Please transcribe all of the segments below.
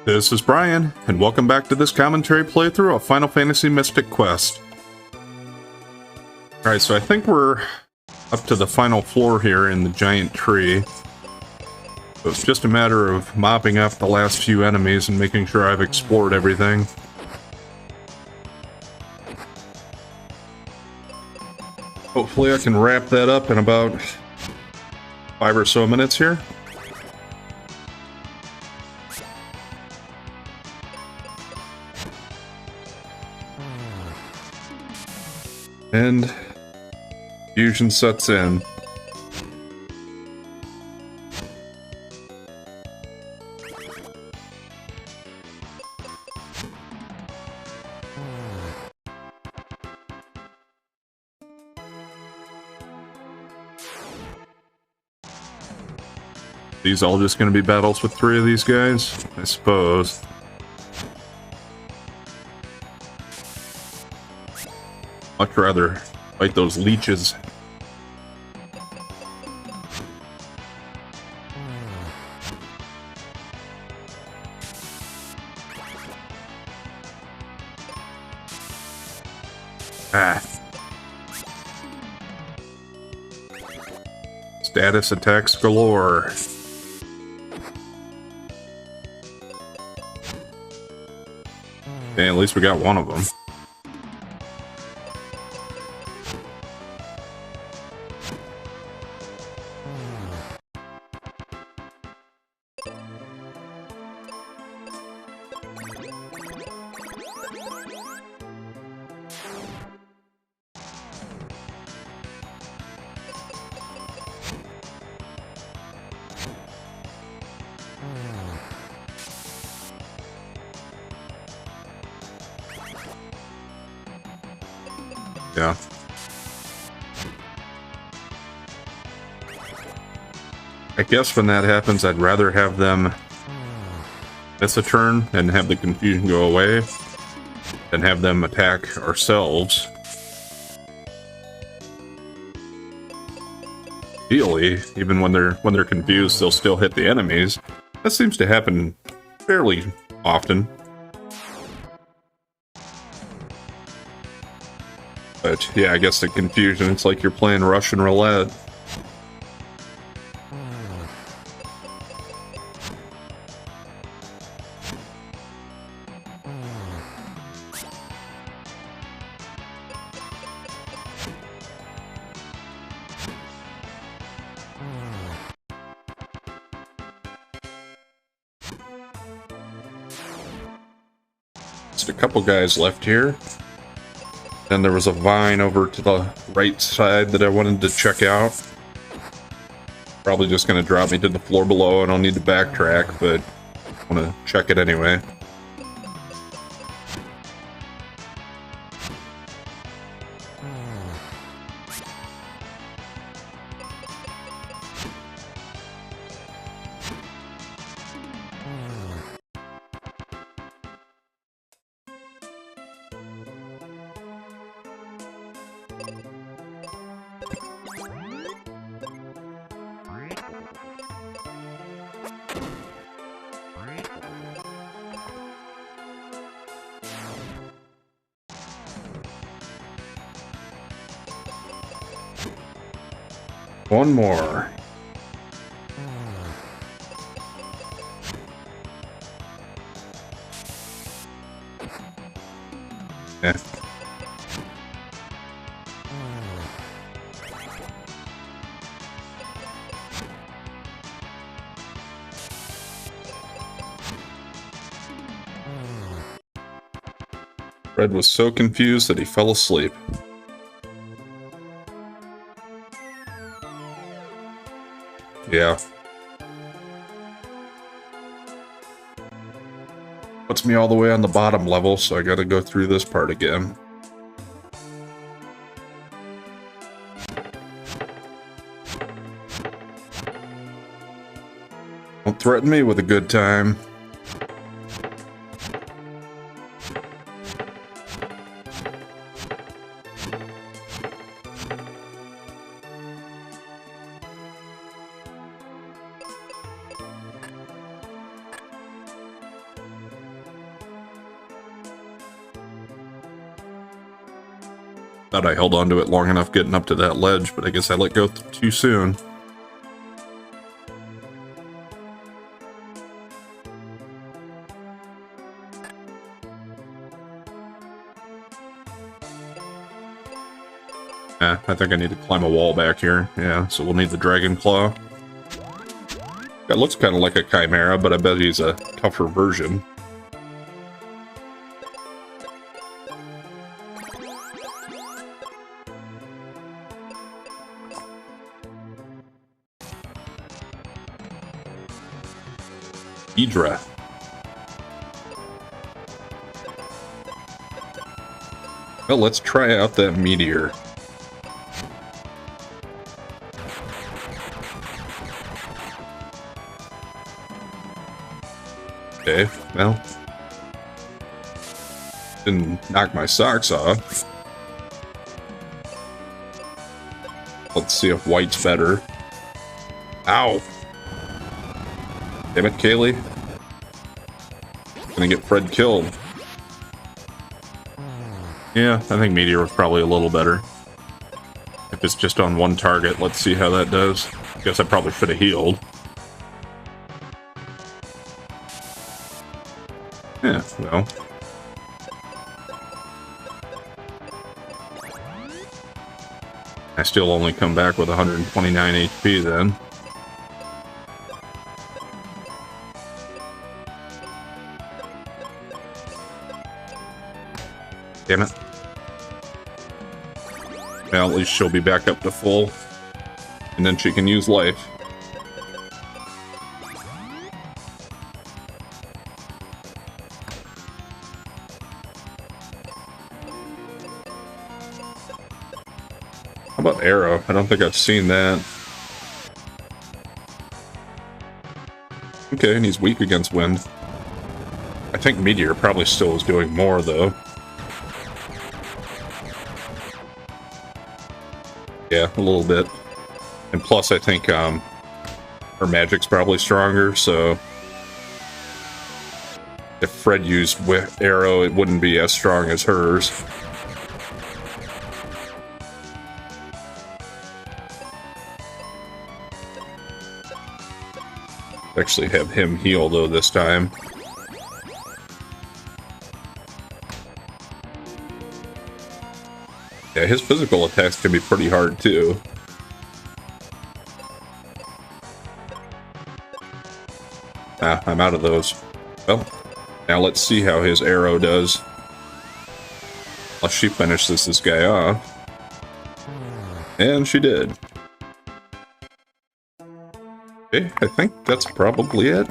This is Brian, and welcome back to this commentary playthrough of Final Fantasy Mystic Quest. Alright, so I think we're up to the final floor here in the giant tree. So it's just a matter of mopping up the last few enemies and making sure I've explored everything. Hopefully I can wrap that up in about 5 or so minutes here. And fusion sets in. These all just going to be battles with 3 of these guys, I suppose. Much rather fight those leeches. Status attacks galore. And at least we got one of them. Yeah. I guess when that happens, I'd rather have them miss a turn and have the confusion go away than have them attack ourselves. Ideally, even when they're confused, they'll still hit the enemies. That seems to happen fairly often. But yeah, I guess the confusion, it's like you're playing Russian roulette. Just a couple guys left here. Then there was a vine over to the right side that I wanted to check out. Probably just going to drop me to the floor below. I don't need to backtrack, but I want to check it anyway. One more. Yeah. Red was so confused that he fell asleep. Yeah. Puts me all the way on the bottom level, so I gotta go through this part again. Don't threaten me with a good time. Thought I held on to it long enough getting up to that ledge, but I guess I let go too soon. I think I need to climb a wall back here. Yeah, so we'll need the Dragon Claw. That looks kind of like a Chimera, but I bet he's a tougher version. Idra. Well, let's try out that meteor. Okay, well, didn't knock my socks off. Let's see if white's better. Ow! Damn it, Kaylee. Gonna get Fred killed. Yeah, I think meteor was probably a little better. If it's just on one target, let's see how that does. Guess I probably should have healed. Yeah, well. I still only come back with 129 HP then. Damn it. Well, at least she'll be back up to full. And then she can use life. How about Arrow? I don't think I've seen that. Okay, and he's weak against wind. I think Meteor probably still is doing more, though. Yeah, a little bit. And plus, I think her magic's probably stronger, so... if Fred used Arrow, it wouldn't be as strong as hers. Actually have him heal, though, this time. Yeah, his physical attacks can be pretty hard, too. Ah, I'm out of those. Well, now let's see how his arrow does. Unless she finishes this guy off. And she did. Okay, I think that's probably it.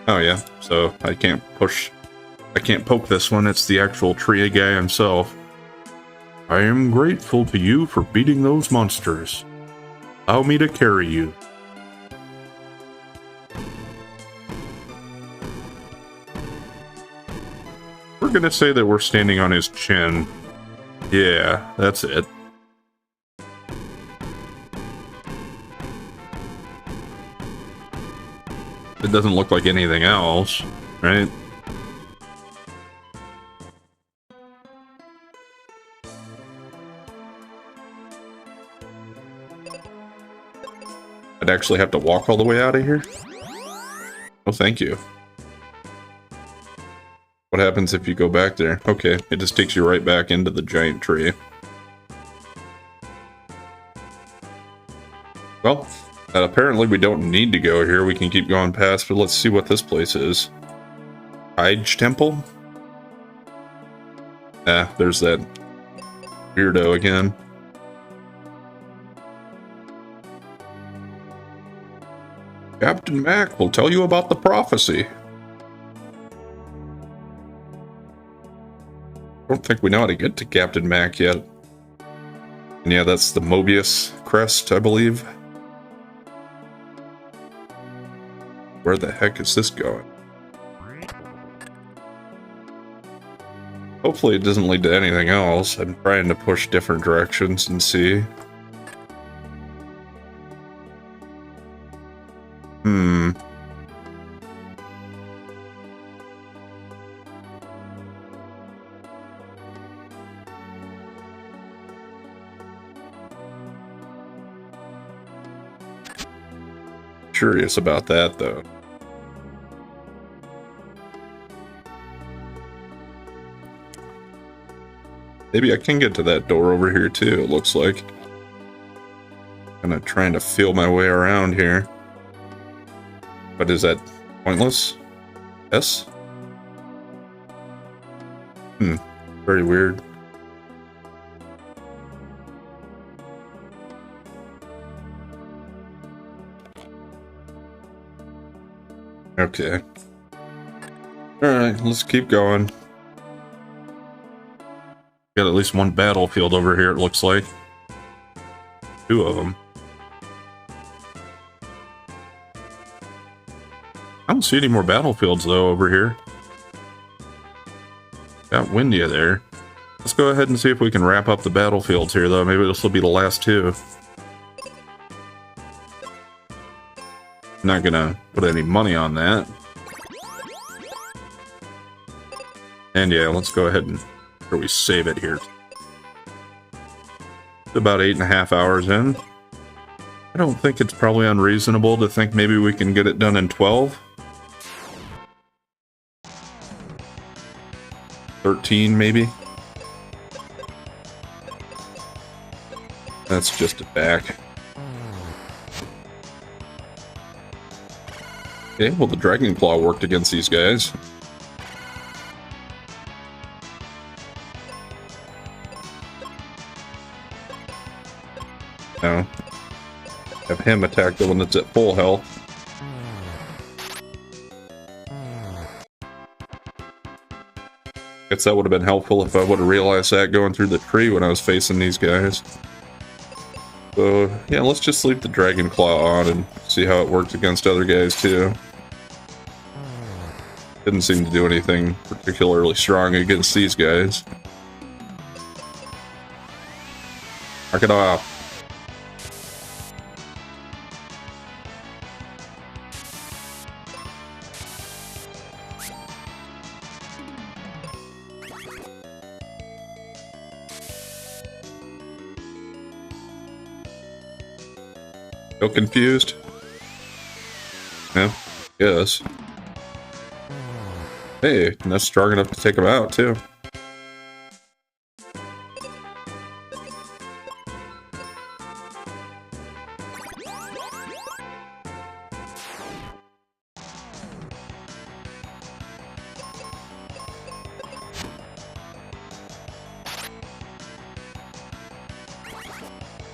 Oh yeah, so I can't poke this one, it's the actual tree guy himself. I am grateful to you for beating those monsters. Allow me to carry you. We're gonna say that we're standing on his chin. Yeah, that's it. It doesn't look like anything else, right? I'd actually have to walk all the way out of here? Oh, thank you. What happens if you go back there? Okay, it just takes you right back into the giant tree. Well, apparently we don't need to go here. We can keep going past, but let's see what this place is. Hyde Temple? Ah, there's that weirdo again. Captain Mac will tell you about the prophecy. I don't think we know how to get to Captain Mac yet. And yeah, that's the Mobius crest, I believe. Where the heck is this going? Hopefully it doesn't lead to anything else. I'm trying to push different directions and see. curious about that, though. Maybe I can get to that door over here, too, it looks like. Kind of trying to feel my way around here. But is that pointless? Yes? Very weird. Okay. Alright, let's keep going. Got at least one battlefield over here, it looks like. 2 of them. I don't see any more battlefields, though, over here. Got Windia there. Let's go ahead and see if we can wrap up the battlefields here, though. Maybe this will be the last 2. Not gonna put any money on that. And yeah, let's go ahead and we save it here. It's about 8.5 hours in. I don't think it's probably unreasonable to think maybe we can get it done in 12. 13 maybe. That's just it back. Okay, well the Dragon Claw worked against these guys. No. Have him attack the one that's at full health. Guess that would have been helpful if I would have realized that going through the tree when I was facing these guys. So, yeah, let's just leave the Dragon Claw on and see how it works against other guys, too. Didn't seem to do anything particularly strong against these guys. Knock it off. Still confused? Yeah, yes. Hey, and that's strong enough to take him out, too.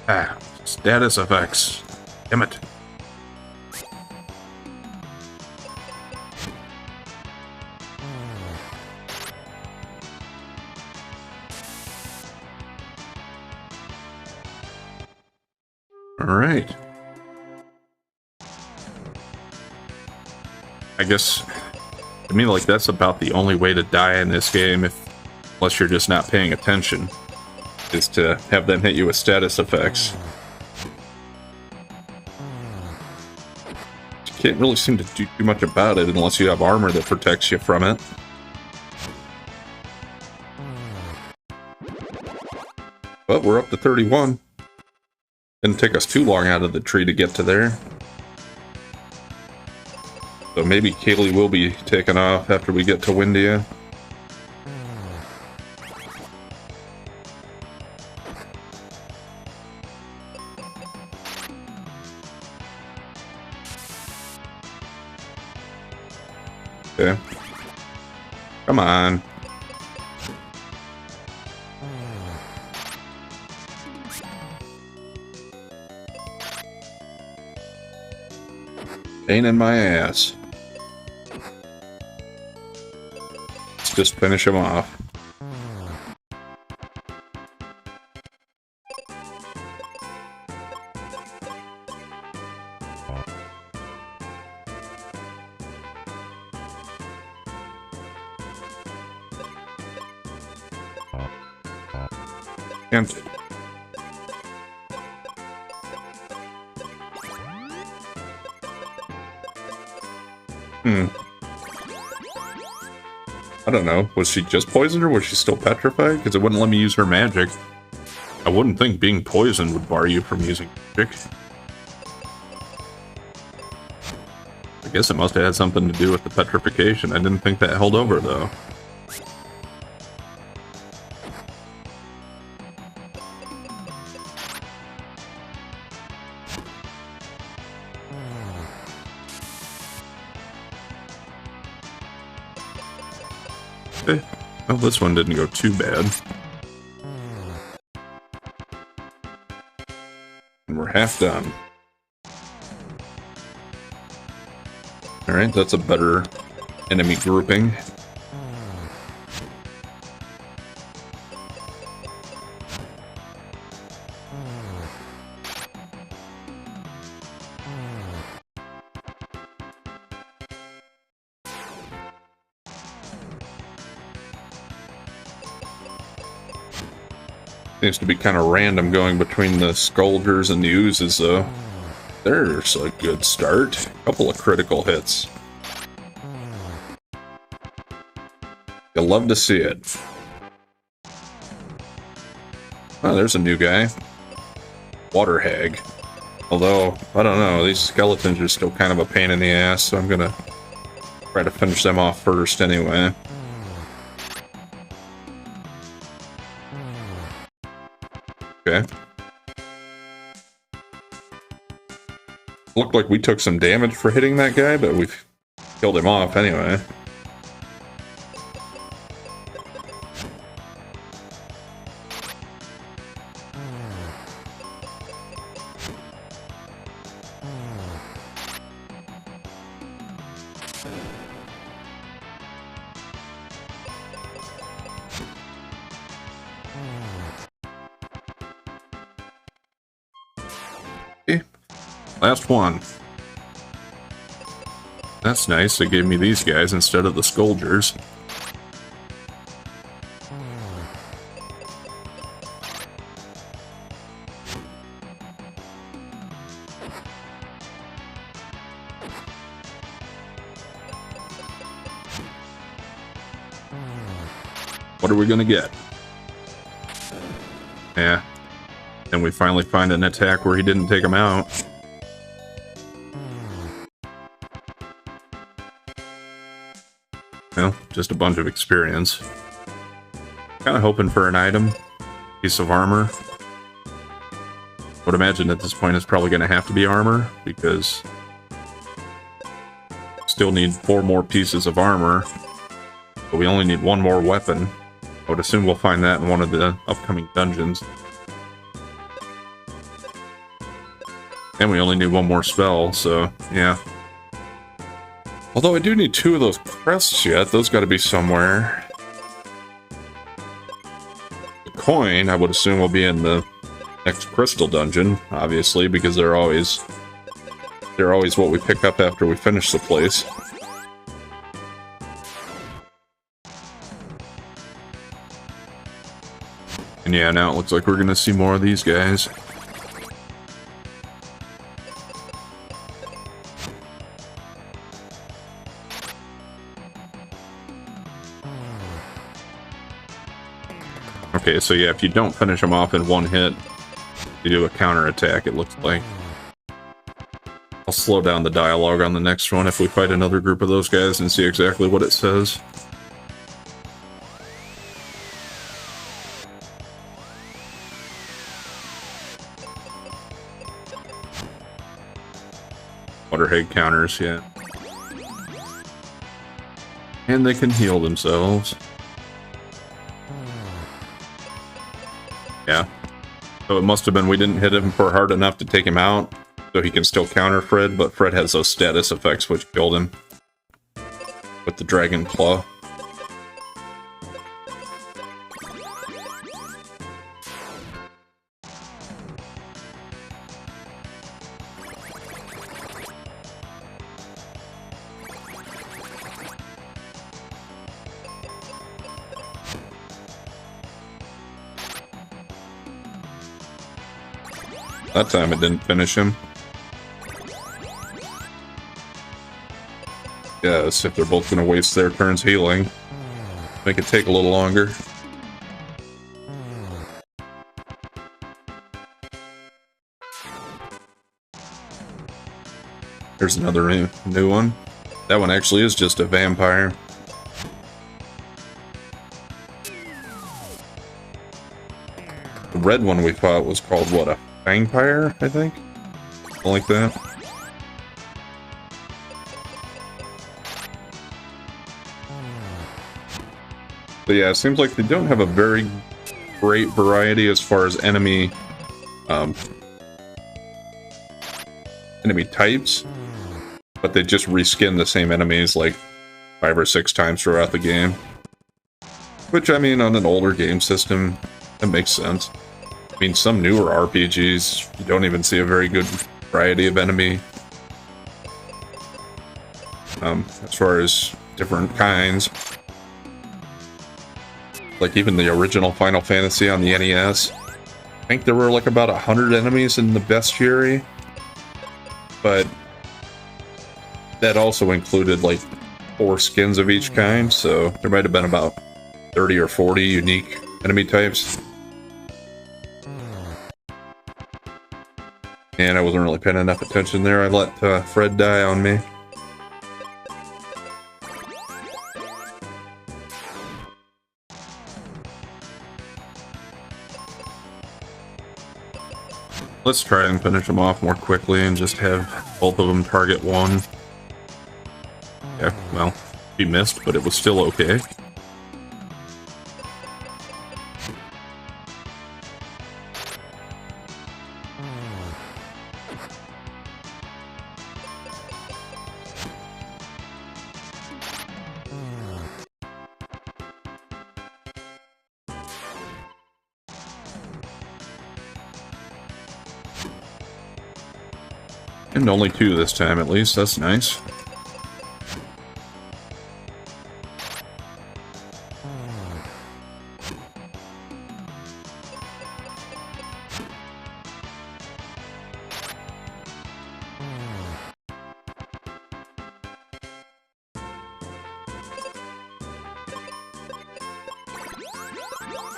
Ah, status effects. Damn it. Alright. I guess, I mean, like, that's about the only way to die in this game, unless you're just not paying attention, is to have them hit you with status effects. Can't really seem to do too much about it unless you have armor that protects you from it. But we're up to 31. Didn't take us too long out of the tree to get to there. So maybe Kaylee will be taken off after we get to Windia. Okay. Come on. Pain in my ass. Let's just finish him off. And I don't know. Was she just poisoned or was she still petrified? Because it wouldn't let me use her magic. I wouldn't think being poisoned would bar you from using magic. I guess it must have had something to do with the petrification. I didn't think that held over, though. Okay. Well, this one didn't go too bad. And we're half done. Alright, that's a better enemy grouping. Seems to be kind of random going between the Scolders and the Oozes, though. There's a good start. Couple of critical hits. You'll love to see it. Oh, there's a new guy. Water Hag. Although, I don't know, these skeletons are still kind of a pain in the ass, so I'm gonna try to finish them off first anyway. Okay. Looked like we took some damage for hitting that guy, but we've killed him off anyway. Okay. Last one. That's nice, they gave me these guys instead of the Scolders. What are we gonna get? Yeah. And we finally find an attack where he didn't take him out. Well, just a bunch of experience. Kind of hoping for an item. Piece of armor. Would imagine at this point it's probably going to have to be armor, because still need 4 more pieces of armor, but we only need 1 more weapon. I would assume we'll find that in one of the upcoming dungeons. And we only need 1 more spell, so yeah. Although I do need 2 of those crests yet, those got to be somewhere. The coin, I would assume, will be in the next crystal dungeon, obviously, because they're always what we pick up after we finish the place. And yeah, now it looks like we're gonna see more of these guys. Okay, so yeah, if you don't finish them off in 1 hit, you do a counter attack, it looks like. I'll slow down the dialogue on the next one if we fight another group of those guys and see exactly what it says. Waterhead counters, yeah. And they can heal themselves. Yeah. So it must have been we didn't hit him for hard enough to take him out, so he can still counter Fred, but Fred has those status effects which killed him. With the Dragon Claw. That time it didn't finish him. Yes, if they're both going to waste their turns healing, make it take a little longer. There's another new one. That one actually is just a vampire. The red one we fought was called, what, a vampire, I think? Something like that. But yeah, it seems like they don't have a very great variety as far as enemy types, but they just reskin the same enemies like 5 or 6 times throughout the game. Which, I mean, on an older game system, that makes sense. I mean, some newer RPGs, you don't even see a very good variety of enemy. As far as different kinds. Like even the original Final Fantasy on the NES. I think there were like about 100 enemies in the bestiary. But that also included like 4 skins of each kind, so there might have been about 30 or 40 unique enemy types. And I wasn't really paying enough attention there. I let Fred die on me. Let's try and finish them off more quickly and just have both of them target one. Yeah, well, he missed, but it was still okay. And only 2 this time, at least. That's nice.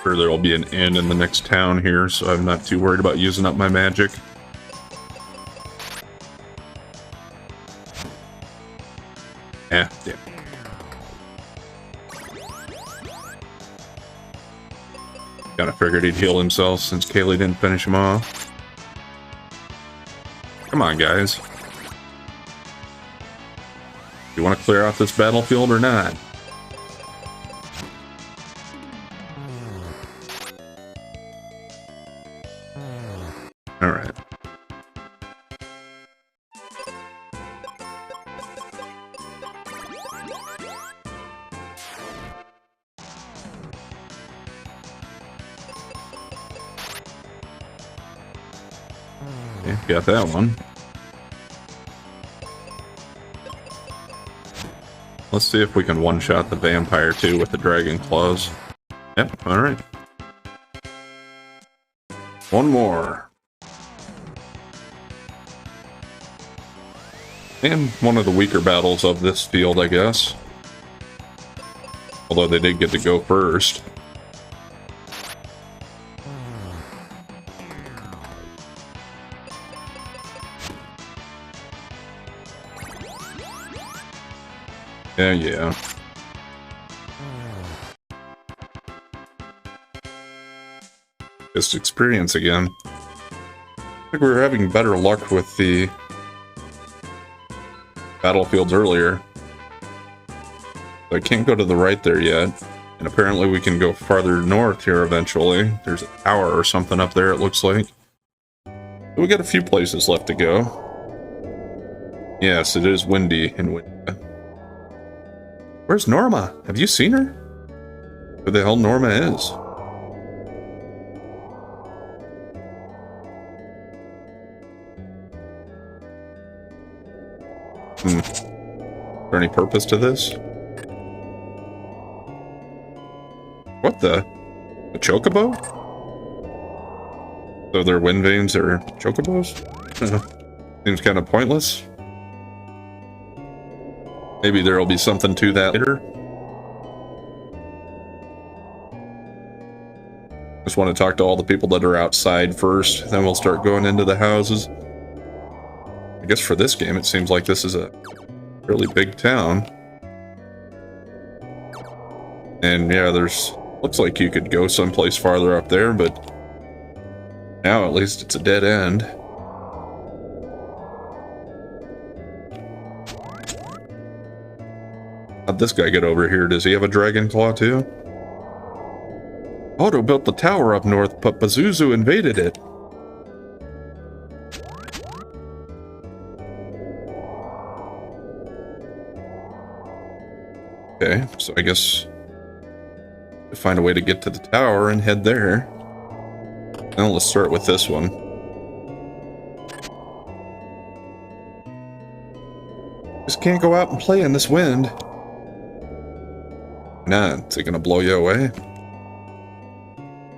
Sure, there will be an inn in the next town here, so I'm not too worried about using up my magic. Yeah, damn. Kinda figured he'd heal himself since Kaylee didn't finish him off. Come on, guys. You want to clear out this battlefield or not? Alright. Okay, got that one. Let's see if we can one-shot the vampire too with the dragon claws. Yep, alright. One more. And one of the weaker battles of this field, I guess. Although they did get to go first. Yeah. Just experience again. I think we were having better luck with the battlefields earlier. I can't go to the right there yet. And apparently we can go farther north here eventually. There's a tower or something up there, it looks like. We got a few places left to go. Yes, it is windy and windy. Where's Norma? Have you seen her? Who the hell Norma is? Is there any purpose to this? What the? A chocobo? So their wind veins are chocobos? Seems kind of pointless. Maybe there'll be something to that later. Just want to talk to all the people that are outside first, then we'll start going into the houses. I guess for this game, it seems like this is a really big town. And yeah, looks like you could go someplace farther up there, but now at least it's a dead end. How'd this guy get over here? Does he have a dragon claw too? Otto built the tower up north, but Pazuzu invaded it. Okay, so I guess find a way to get to the tower and head there. Now let's start with this one. Just can't go out and play in this wind. Nah, is it gonna blow you away?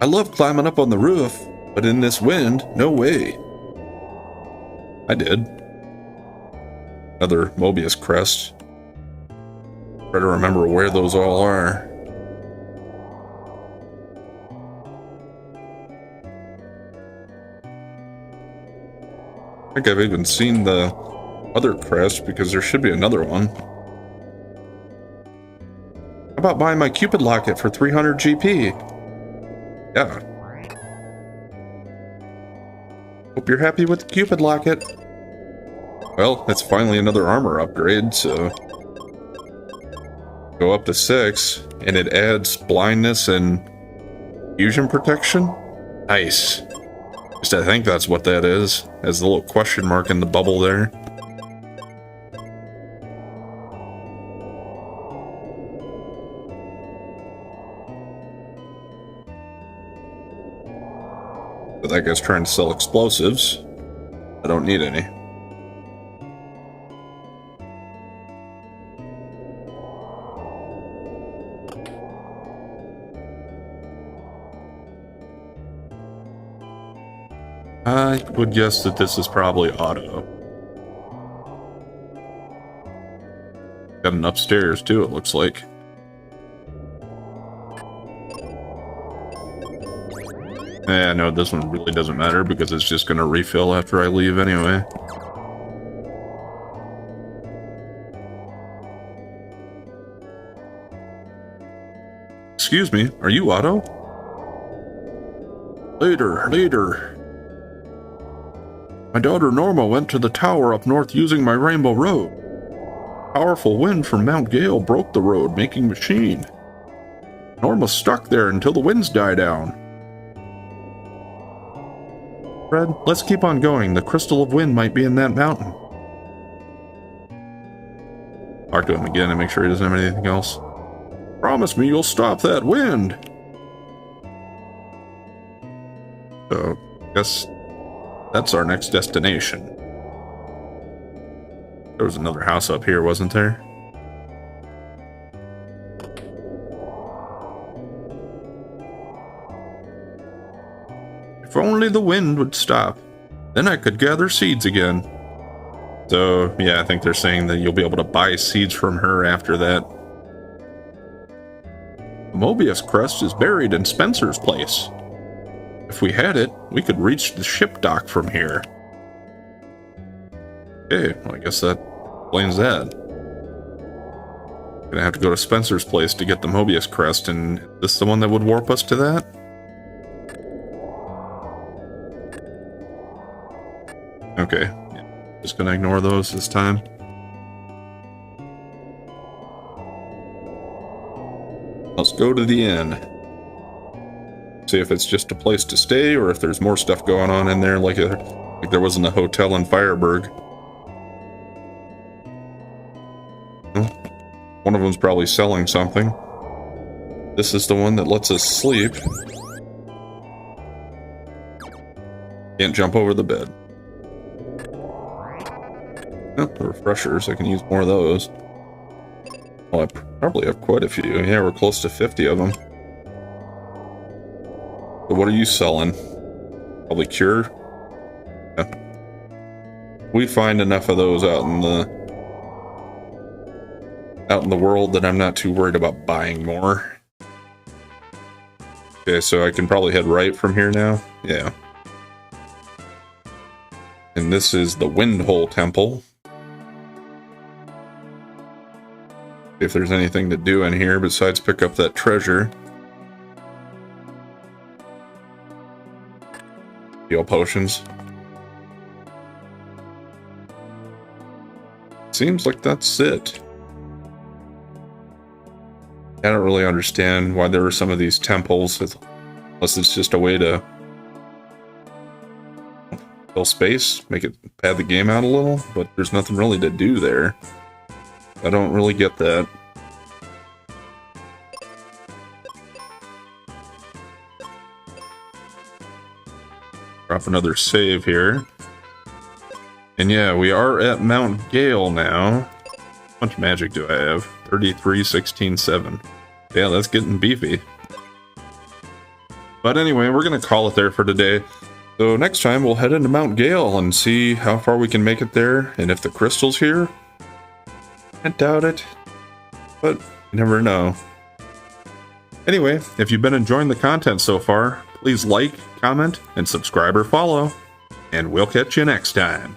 I love climbing up on the roof, but in this wind, no way. I did. Another Mobius crest. Try to remember where those all are. I think I've even seen the other crest because there should be another one. How about buying my Cupid locket for 300 GP? Yeah. Hope you're happy with the Cupid locket. Well, it's finally another armor upgrade, so go up to 6, and it adds blindness and fusion protection. Nice. At least I think that's what that is. Has the little question mark in the bubble there. But that guy's trying to sell explosives. I don't need any. I would guess that this is probably Otto. Got an upstairs too, it looks like. Yeah, no, this one really doesn't matter because it's just going to refill after I leave anyway. Excuse me, are you Otto? Later. My daughter Norma went to the tower up north using my Rainbow Road. Powerful wind from Mount Gale broke the road, making machine. Norma's stuck there until the winds die down. Fred, let's keep on going. The Crystal of Wind might be in that mountain. Talk to him again and make sure he doesn't have anything else. Promise me you'll stop that wind. So, guess that's our next destination. There was another house up here, wasn't there? If only the wind would stop, then I could gather seeds again. So, yeah, I think they're saying that you'll be able to buy seeds from her after that. The Mobius crest is buried in Spencer's place. If we had it, we could reach the ship dock from here. Okay, well, I guess that explains that. Gonna have to go to Spencer's place to get the Mobius crest, and is this the one that would warp us to that? Okay, yeah, just gonna ignore those this time. Let's go to the inn. See if it's just a place to stay or if there's more stuff going on in there like there was in the hotel in Fireburg. Well, one of them's probably selling something. This is the one that lets us sleep. Can't jump over the bed. Oh, the refreshers, I can use more of those. Well, I probably have quite a few. Yeah, we're close to 50 of them. But what are you selling? Probably cure? Yeah. We find enough of those out in the world that I'm not too worried about buying more. Okay, so I can probably head right from here now? Yeah. And this is the Windhole Temple. See if there's anything to do in here besides pick up that treasure. Heal potions. Seems like that's it. I don't really understand why there are some of these temples, unless it's just a way to fill space, make it pad the game out a little, but there's nothing really to do there. I don't really get that. Drop another save here. And yeah, we are at Mount Gale now. How much magic do I have? 33, 16, 7. Yeah, that's getting beefy. But anyway, we're going to call it there for today. So next time we'll head into Mount Gale and see how far we can make it there. And if the crystal's here, I doubt it. But you never know. Anyway, if you've been enjoying the content so far, please like, comment, and subscribe or follow. And we'll catch you next time.